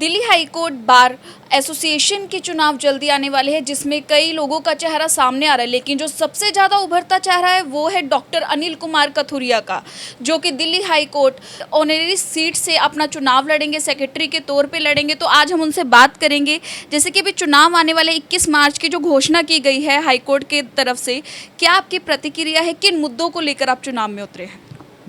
Delhi high court bar association के चुनाव जल्दी आने वाले हैं, जिसमें कई लोगों का चेहरा सामने आ रहा है, लेकिन जो सबसे ज़्यादा उभरता चेहरा है वो है डॉक्टर अनिल कुमार कथुरिया का, जो कि Delhi high court honorary seat से अपना चुनाव लड़ेंगे, सेक्रेटरी के तौर पे लड़ेंगे। तो आज हम उनसे बात करेंगे। जैसे कि अभी चुनाव आने वाले 21 मार्च की जो घोषणा की गई है हाई कोर्ट की तरफ से, क्या आपकी प्रतिक्रिया है? किन मुद्दों को लेकर आप चुनाव में उतरे हैं?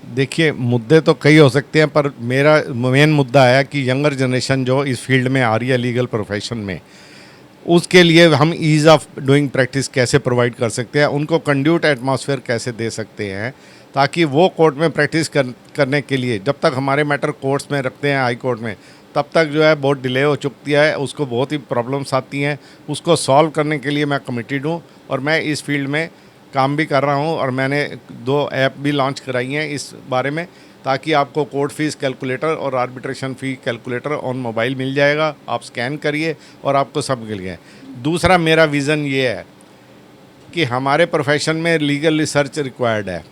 देखिए, मुद्दे तो कई हो सकते हैं, पर मेरा मेन मुद्दा है कि यंगर जनरेशन जो इस फील्ड में आ रही है लीगल प्रोफेशन में, उसके लिए हम ईज़ ऑफ डूइंग प्रैक्टिस कैसे प्रोवाइड कर सकते हैं, उनको कंड्यूट एटमॉस्फेयर कैसे दे सकते हैं, ताकि वो कोर्ट में प्रैक्टिस करने के लिए, जब तक हमारे मैटर कोर्ट्स में रखते हैं हाई कोर्ट में, तब तक जो है बहुत डिले हो चुकी है, उसको बहुत ही प्रॉब्लम्स आती हैं। उसको सॉल्व करने के लिए मैं कमिटेड हूँ और मैं इस फील्ड में काम भी कर रहा हूँ और मैंने 2 ऐप भी लॉन्च कराई हैं इस बारे में, ताकि आपको कोर्ट फीस कैलकुलेटर और arbitration fee calculator on mobile मिल जाएगा। आप स्कैन करिए और आपको सब मिल गया। दूसरा मेरा विज़न ये है कि हमारे प्रोफेशन में लीगल रिसर्च रिक्वायर्ड है,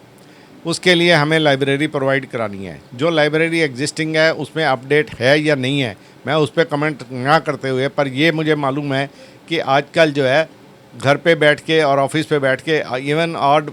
उसके लिए हमें लाइब्रेरी प्रोवाइड करानी है। जो लाइब्रेरी एग्जिस्टिंग है उसमें अपडेट है या नहीं है, मैं उस पर कमेंट ना करते हुए, पर ये मुझे मालूम है कि आजकल जो है घर पे बैठ के और ऑफिस पे बैठ के इवन ऑड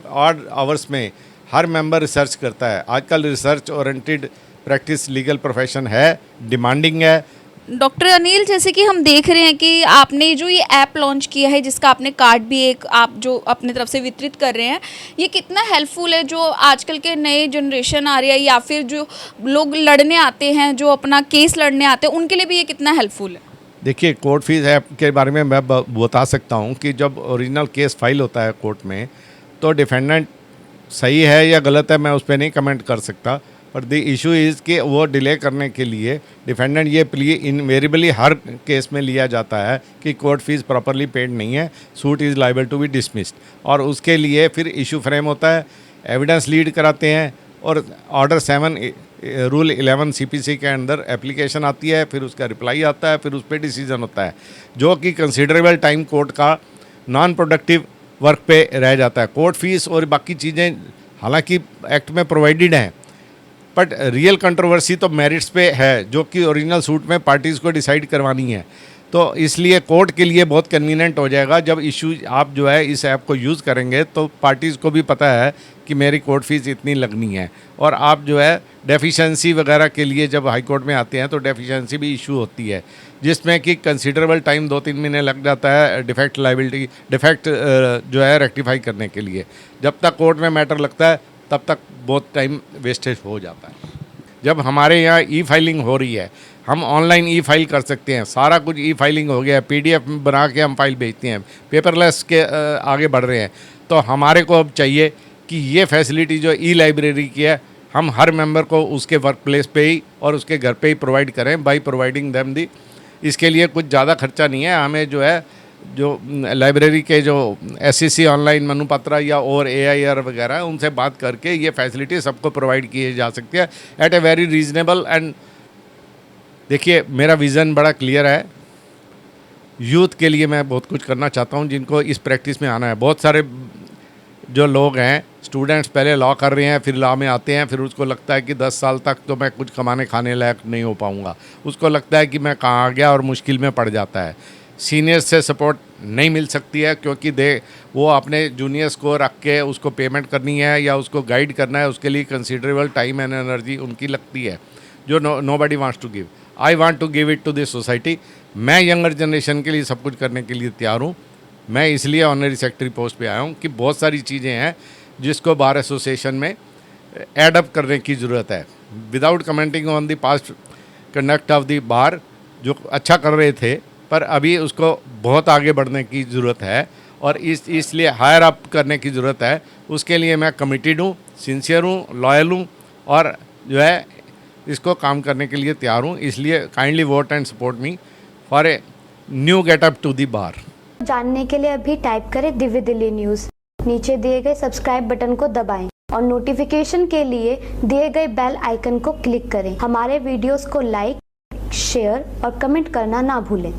आवर्स में हर मेंबर रिसर्च करता है। आजकल research oriented practice legal profession है, डिमांडिंग है। डॉक्टर अनिल, जैसे कि हम देख रहे हैं कि आपने जो ये ऐप लॉन्च किया है, जिसका आपने कार्ड भी एक आप जो अपने तरफ से वितरित कर रहे हैं, ये कितना हेल्पफुल है जो आजकल के नए जनरेशन आ रही है या फिर जो लोग लड़ने आते हैं, जो अपना केस लड़ने आते हैं, उनके लिए भी ये कितना हेल्पफुल है? देखिए, कोर्ट फीस ऐप के बारे में मैं बता सकता हूँ कि जब ओरिजिनल केस फाइल होता है कोर्ट में, तो डिफेंडेंट सही है या गलत है मैं उस पर नहीं कमेंट कर सकता, पर द इशू इज़ कि वो डिले करने के लिए डिफेंडेंट ये प्ली इनवेरिएबली हर केस में लिया जाता है कि कोर्ट फीस प्रॉपरली पेड नहीं है, suit is liable to be dismissed, और उसके लिए फिर इशू फ्रेम होता है, एविडेंस लीड कराते हैं और ऑर्डर 7 रूल 11 सीपीसी के अंदर एप्लीकेशन आती है, फिर उसका रिप्लाई आता है, फिर उस पर डिसीजन होता है, जो कि कंसिडरेबल टाइम कोर्ट का नॉन प्रोडक्टिव वर्क पे रह जाता है। कोर्ट फीस और बाकी चीज़ें हालांकि एक्ट में प्रोवाइडेड हैं, बट रियल कंट्रोवर्सी तो मेरिट्स पे है, जो कि ओरिजिनल सूट में पार्टीज़ को डिसाइड करवानी है। तो इसलिए कोर्ट के लिए बहुत कन्वीनियंट हो जाएगा जब इशू आप जो है इस ऐप को यूज़ करेंगे, तो पार्टीज़ को भी पता है कि मेरी कोर्ट फीस इतनी लगनी है। और आप जो है डेफिशिएंसी वगैरह के लिए जब हाई कोर्ट में आते हैं तो डेफिशिएंसी भी इशू होती है, जिसमें कि कंसिडरेबल टाइम 2-3 महीने लग जाता है डिफेक्ट जो है रेक्टिफाई करने के लिए। जब तक कोर्ट में मैटर लगता है तब तक बहुत टाइम वेस्टेज हो जाता है। जब हमारे यहाँ ई फाइलिंग हो रही है, हम ऑनलाइन ई फाइल कर सकते हैं, सारा कुछ ई फाइलिंग हो गया है, PDF बना के हम फाइल भेजते हैं, पेपरलेस के आगे बढ़ रहे हैं। तो हमारे को अब चाहिए कि ये फैसिलिटी जो ई लाइब्रेरी की है, हम हर मेंबर को उसके वर्क प्लेस पे ही और उसके घर पे ही प्रोवाइड करें बाय प्रोवाइडिंग देम दी। इसके लिए कुछ ज़्यादा खर्चा नहीं है, हमें जो है जो लाइब्रेरी के जो SEC ऑनलाइन मनुपत्रा या और AIR वगैरह उनसे बात करके ये फैसिलिटी सबको प्रोवाइड की जा सकती है at a very reasonable. And देखिए, मेरा विज़न बड़ा क्लियर है, यूथ के लिए मैं बहुत कुछ करना चाहता हूँ जिनको इस प्रैक्टिस में आना है। बहुत सारे जो लोग हैं, स्टूडेंट्स पहले लॉ कर रहे हैं, फिर लॉ में आते हैं, फिर उसको लगता है कि 10 साल तक तो मैं कुछ कमाने खाने लायक नहीं हो पाऊँगा, उसको लगता है कि मैं कहाँ आ गया और मुश्किल में पड़ जाता है। सीनियर्स से सपोर्ट नहीं मिल सकती है, क्योंकि वो अपने जूनियर्स को रख के उसको पेमेंट करनी है या उसको गाइड करना है, उसके लिए कंसिडरेबल टाइम एंड एनर्जी उनकी लगती है, जो nobody wants to give. I want to give it to this society. मैं यंगर जनरेशन के लिए सब कुछ करने के लिए तैयार हूँ। मैं इसलिए ऑनरी सेक्रेटरी पोस्ट पे आया हूँ कि बहुत सारी चीज़ें हैं जिसको बार एसोसिएशन में एडअप करने की ज़रूरत है। Without commenting on the past conduct of the bar, जो अच्छा कर रहे थे, पर अभी उसको बहुत आगे बढ़ने की ज़रूरत है और इसलिए हायर अप करने की ज़रूरत है। उसके लिए मैं कमिटेड हूँ, सिंसियर हूँ, लॉयल हूँ और जो है इसको काम करने के लिए तैयार हूँ। इसलिए kindly vote and support me for a new getup to the bar. जानने के लिए अभी टाइप करें दिव्य दिल्ली न्यूज़, नीचे दिए गए सब्सक्राइब बटन को दबाएं और नोटिफिकेशन के लिए दिए गए बेल आइकन को क्लिक करें। हमारे वीडियोस को लाइक, शेयर और कमेंट करना ना भूलें।